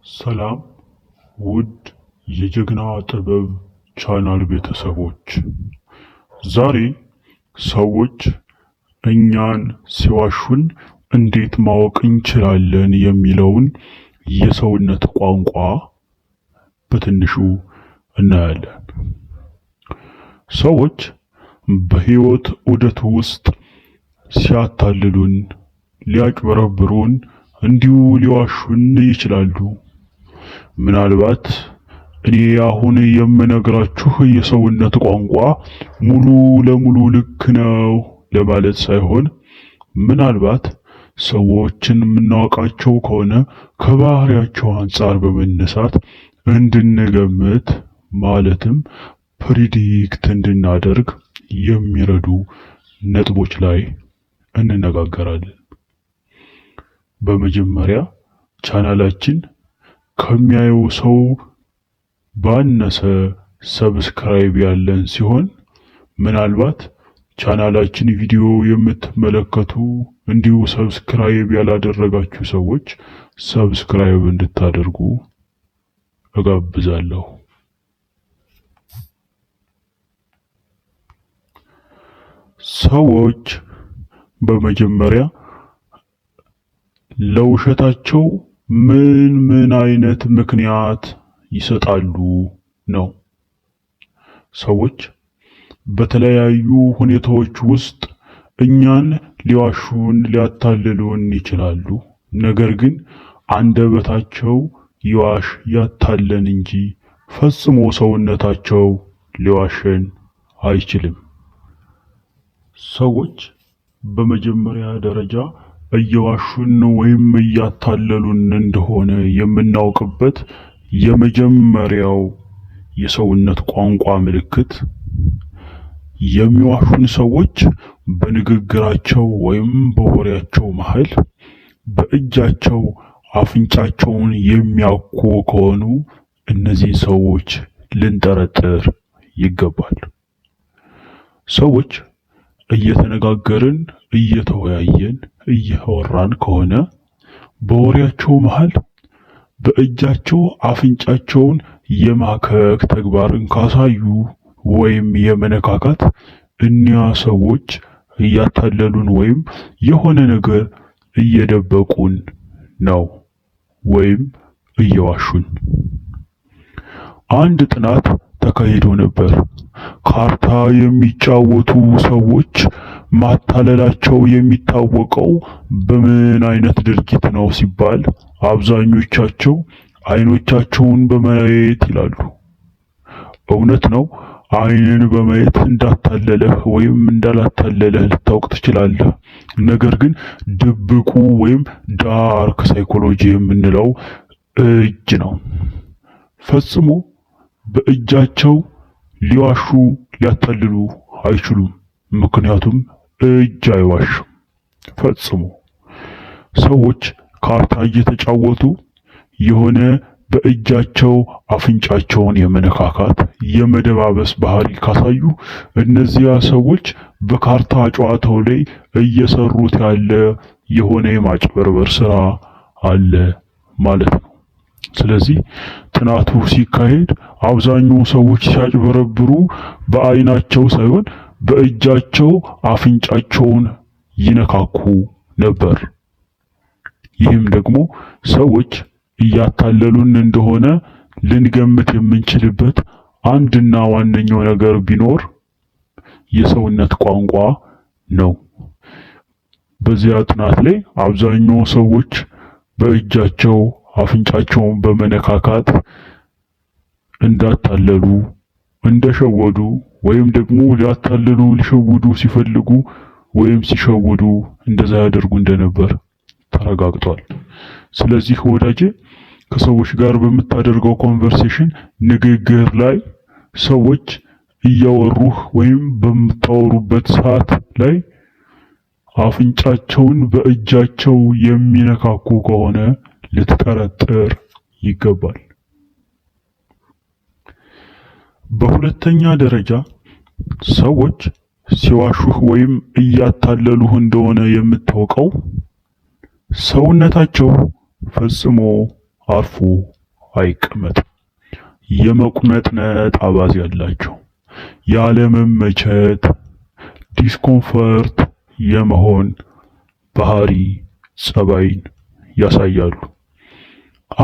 ሰላም ውድ የጀግና ጥበብ ቻናል ቤተሰቦች፣ ዛሬ ሰዎች እኛን ሲዋሹን እንዴት ማወቅ እንችላለን የሚለውን የሰውነት ቋንቋ በትንሹ እናያለን። ሰዎች በህይወት ዑደት ውስጥ ሲያታልሉን፣ ሊያጭበረብሩን፣ እንዲሁ ሊዋሹን ይችላሉ። ምናልባት እኔ አሁን የምነግራችሁ የሰውነት ቋንቋ ሙሉ ለሙሉ ልክ ነው ለማለት ሳይሆን፣ ምናልባት ሰዎችን የምናውቃቸው ከሆነ ከባህሪያቸው አንጻር በመነሳት እንድንገምት ማለትም ፕሪዲክት እንድናደርግ የሚረዱ ነጥቦች ላይ እንነጋገራለን። በመጀመሪያ ቻናላችን ከሚያየው ሰው ባነሰ ሰብስክራይብ ያለን ሲሆን፣ ምናልባት ቻናላችን ቪዲዮ የምትመለከቱ እንዲሁ ሰብስክራይብ ያላደረጋችሁ ሰዎች ሰብስክራይብ እንድታደርጉ እጋብዛለሁ። ሰዎች በመጀመሪያ ለውሸታቸው ምን አይነት ምክንያት ይሰጣሉ ነው። ሰዎች በተለያዩ ሁኔታዎች ውስጥ እኛን ሊዋሹን ሊያታልሉን ይችላሉ። ነገር ግን አንደበታቸው ይዋሽ ያታለን እንጂ ፈጽሞ ሰውነታቸው ሊዋሸን አይችልም። ሰዎች በመጀመሪያ ደረጃ እየዋሹን ወይም እያታለሉን እንደሆነ የምናውቅበት የመጀመሪያው የሰውነት ቋንቋ ምልክት የሚዋሹን ሰዎች በንግግራቸው ወይም በወሬያቸው መሃል በእጃቸው አፍንጫቸውን የሚያኩ ከሆኑ እነዚህ ሰዎች ልንጠረጥር ይገባል። ሰዎች እየተነጋገርን እየተወያየን እያወራን ከሆነ በወሬያቸው መሃል በእጃቸው አፍንጫቸውን የማከክ ተግባርን ካሳዩ ወይም የመነካካት እኒያ ሰዎች እያታለሉን ወይም የሆነ ነገር እየደበቁን ነው ወይም እየዋሹን። አንድ ጥናት ተካሂዶ ነበር። ካርታ የሚጫወቱ ሰዎች ማታለላቸው የሚታወቀው በምን አይነት ድርጊት ነው ሲባል አብዛኞቻቸው አይኖቻቸውን በማየት ይላሉ። እውነት ነው። አይንን በማየት እንዳታለለህ ወይም እንዳላታለለህ ልታውቅ ትችላለህ። ነገር ግን ድብቁ ወይም ዳርክ ሳይኮሎጂ የምንለው እጅ ነው። ፈጽሞ በእጃቸው ሊዋሹ ሊያታልሉ አይችሉም። ምክንያቱም እጅ አይዋሽም ፈጽሞ። ሰዎች ካርታ እየተጫወቱ የሆነ በእጃቸው አፍንጫቸውን የመነካካት የመደባበስ ባህሪ ካሳዩ እነዚያ ሰዎች በካርታ ጨዋታው ላይ እየሰሩት ያለ የሆነ የማጭበርበር ስራ አለ ማለት ነው። ስለዚህ ጥናቱ ሲካሄድ አብዛኛው ሰዎች ሲያጭበረብሩ በአይናቸው ሳይሆን በእጃቸው አፍንጫቸውን ይነካኩ ነበር። ይህም ደግሞ ሰዎች እያታለሉን እንደሆነ ልንገምት የምንችልበት አንድና ዋነኛው ነገር ቢኖር የሰውነት ቋንቋ ነው። በዚያ ጥናት ላይ አብዛኛው ሰዎች በእጃቸው አፍንጫቸውን በመነካካት እንዳታለሉ፣ እንደሸወዱ ወይም ደግሞ ሊያታልሉ ሊሸውዱ ሲፈልጉ ወይም ሲሸውዱ እንደዛ ያደርጉ እንደነበር ተረጋግጧል። ስለዚህ ወዳጄ ከሰዎች ጋር በምታደርገው ኮንቨርሴሽን ንግግር ላይ ሰዎች እያወሩህ ወይም በምታወሩበት ሰዓት ላይ አፍንጫቸውን በእጃቸው የሚነካኩ ከሆነ ልትጠረጥር ይገባል። በሁለተኛ ደረጃ ሰዎች ሲዋሹህ ወይም እያታለሉህ እንደሆነ የምታውቀው ሰውነታቸው ፈጽሞ አርፎ አይቀመጥም። የመቁነጥነጥ አባዜ ያላቸው፣ ያለመመቸት ዲስኮምፈርት የመሆን ባህሪ ጸባይን ያሳያሉ።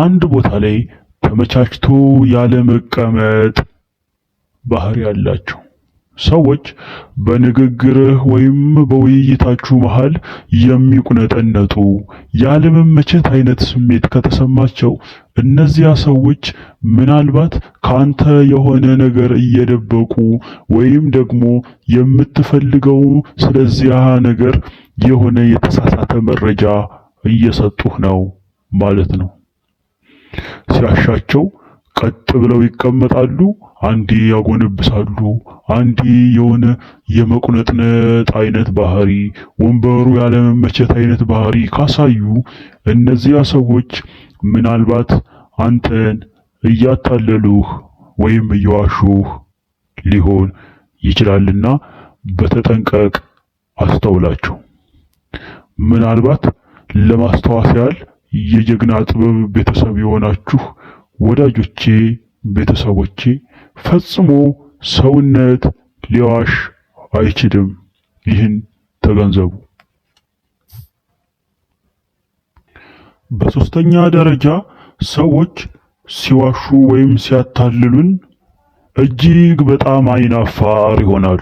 አንድ ቦታ ላይ ተመቻችቶ ያለመቀመጥ ባህሪ ያላቸው ሰዎች በንግግርህ ወይም በውይይታችሁ መሃል የሚቁነጠነጡ ያለመመቸት አይነት ስሜት ከተሰማቸው እነዚያ ሰዎች ምናልባት ካንተ የሆነ ነገር እየደበቁ ወይም ደግሞ የምትፈልገው ስለዚያ ነገር የሆነ የተሳሳተ መረጃ እየሰጡህ ነው ማለት ነው። ሲያሻቸው ቀጥ ብለው ይቀመጣሉ፣ አንዴ ያጎነብሳሉ፣ አንዴ የሆነ የመቁነጥነጥ አይነት ባህሪ፣ ወንበሩ ያለመመቸት አይነት ባህሪ ካሳዩ እነዚያ ሰዎች ምናልባት አንተን እያታለሉህ ወይም እየዋሹህ ሊሆን ይችላልና በተጠንቀቅ አስተውላቸው። ምናልባት ለማስተዋስ ያህል የጀግና ጥበብ ቤተሰብ የሆናችሁ ወዳጆቼ፣ ቤተሰቦቼ ፈጽሞ ሰውነት ሊዋሽ አይችልም። ይህን ተገንዘቡ። በሶስተኛ ደረጃ ሰዎች ሲዋሹ ወይም ሲያታልሉን እጅግ በጣም አይናፋር ይሆናሉ።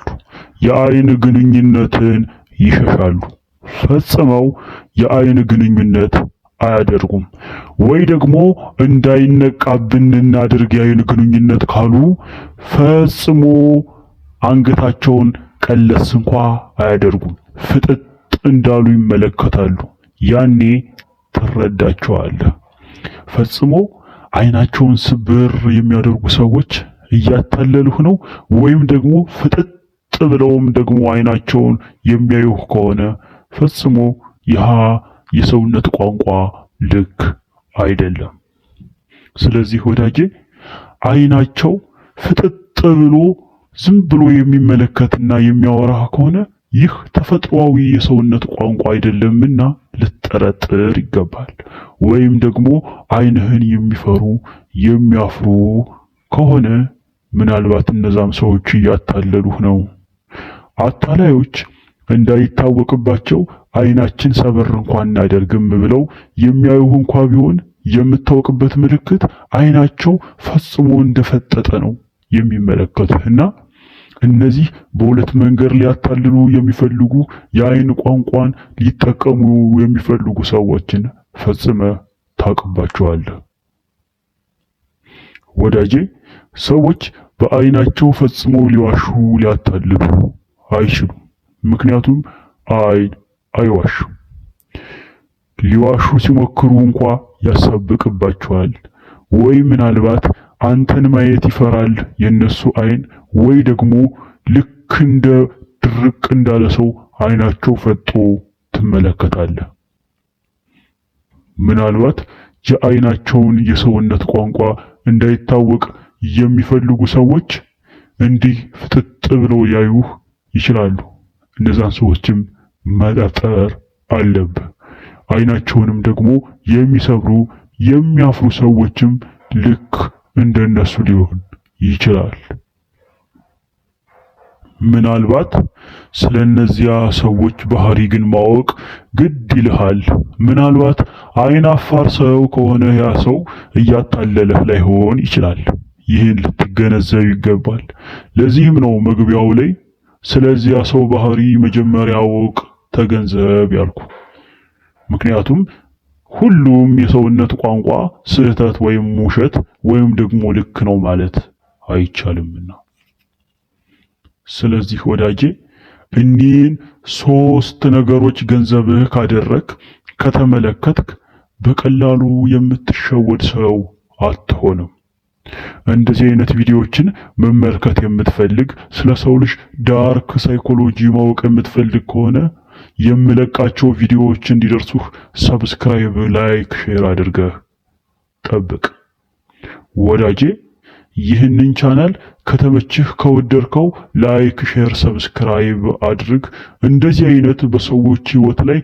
የአይን ግንኙነትን ይሸሻሉ። ፈጽመው የአይን ግንኙነት አያደርጉም። ወይ ደግሞ እንዳይነቃብን እናድርግ የአይን ግንኙነት ካሉ ፈጽሞ አንገታቸውን ቀለስ እንኳ አያደርጉም። ፍጥጥ እንዳሉ ይመለከታሉ። ያኔ ትረዳቸዋለህ። ፈጽሞ አይናቸውን ስብር የሚያደርጉ ሰዎች እያታለሉህ ነው። ወይም ደግሞ ፍጥጥ ብለውም ደግሞ አይናቸውን የሚያዩህ ከሆነ ፈጽሞ ያ የሰውነት ቋንቋ ልክ አይደለም። ስለዚህ ወዳጄ አይናቸው ፍጥጥ ብሎ ዝም ብሎ የሚመለከትና የሚያወራህ ከሆነ ይህ ተፈጥሯዊ የሰውነት ቋንቋ አይደለምና ልትጠረጥር ይገባል። ወይም ደግሞ አይንህን የሚፈሩ የሚያፍሩ ከሆነ ምናልባት እነዛም ሰዎች እያታለሉህ ነው። አታላዮች እንዳይታወቅባቸው አይናችን ሰበር እንኳን እናደርግም ብለው የሚያዩህ እንኳ ቢሆን የምታውቅበት ምልክት አይናቸው ፈጽሞ እንደፈጠጠ ነው የሚመለከቱህና እነዚህ በሁለት መንገድ ሊያታልሉ የሚፈልጉ የአይን ቋንቋን ሊጠቀሙ የሚፈልጉ ሰዎችን ፈጽመ ታውቅባቸዋለህ። ወዳጄ ሰዎች በአይናቸው ፈጽሞ ሊዋሹ ሊያታልሉ አይችሉም። ምክንያቱም አይን አይዋሹም። ሊዋሹ ሲሞክሩ እንኳ ያሳብቅባቸዋል። ወይ ምናልባት አንተን ማየት ይፈራል የነሱ አይን፣ ወይ ደግሞ ልክ እንደ ድርቅ እንዳለ ሰው አይናቸው ፈጦ ትመለከታለህ። ምናልባት የአይናቸውን የሰውነት ቋንቋ እንዳይታወቅ የሚፈልጉ ሰዎች እንዲህ ፍጥጥ ብለው ያዩህ ይችላሉ። እነዛን ሰዎችም መጠርጠር አለብህ። አይናቸውንም ደግሞ የሚሰብሩ የሚያፍሩ ሰዎችም ልክ እንደነሱ ሊሆን ይችላል። ምናልባት ስለነዚያ ሰዎች ባህሪ ግን ማወቅ ግድ ይልሃል። ምናልባት አይን አፋር ሰው ከሆነ ያ ሰው እያታለለህ ላይሆን ይችላል። ይህን ልትገነዘብ ይገባል። ለዚህም ነው መግቢያው ላይ ስለዚያ ሰው ባህሪ መጀመሪያ አውቅ፣ ተገንዘብ ያልኩ። ምክንያቱም ሁሉም የሰውነት ቋንቋ ስህተት ወይም ውሸት ወይም ደግሞ ልክ ነው ማለት አይቻልምና። ስለዚህ ወዳጄ እኒህን 3 ነገሮች ገንዘብህ ካደረክ ከተመለከትክ በቀላሉ የምትሸወድ ሰው አትሆንም። እንደዚህ አይነት ቪዲዮዎችን መመልከት የምትፈልግ፣ ስለ ሰው ልጅ ዳርክ ሳይኮሎጂ ማወቅ የምትፈልግ ከሆነ የምለቃቸው ቪዲዮዎች እንዲደርሱህ ሰብስክራይብ፣ ላይክ፣ ሼር አድርገህ ጠብቅ። ወዳጄ ይህንን ቻናል ከተመችህ ከወደድከው ላይክ፣ ሼር፣ ሰብስክራይብ አድርግ። እንደዚህ አይነት በሰዎች ህይወት ላይ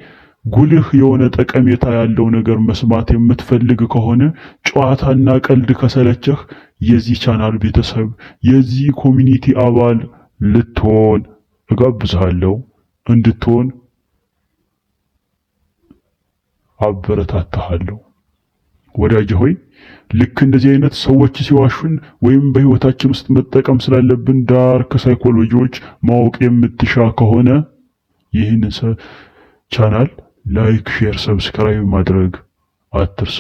ጉልህ የሆነ ጠቀሜታ ያለው ነገር መስማት የምትፈልግ ከሆነ ጨዋታና ቀልድ ከሰለቸህ የዚህ ቻናል ቤተሰብ የዚህ ኮሚኒቲ አባል ልትሆን እጋብዝሃለሁ። እንድትሆን አበረታታሃለሁ። ወዳጅ ሆይ ልክ እንደዚህ አይነት ሰዎች ሲዋሹን ወይም በህይወታችን ውስጥ መጠቀም ስላለብን ዳርክ ሳይኮሎጂዎች ማወቅ የምትሻ ከሆነ ይህን ቻናል ላይክ፣ ሼር፣ ሰብስክራይብ ማድረግ አትርሳ።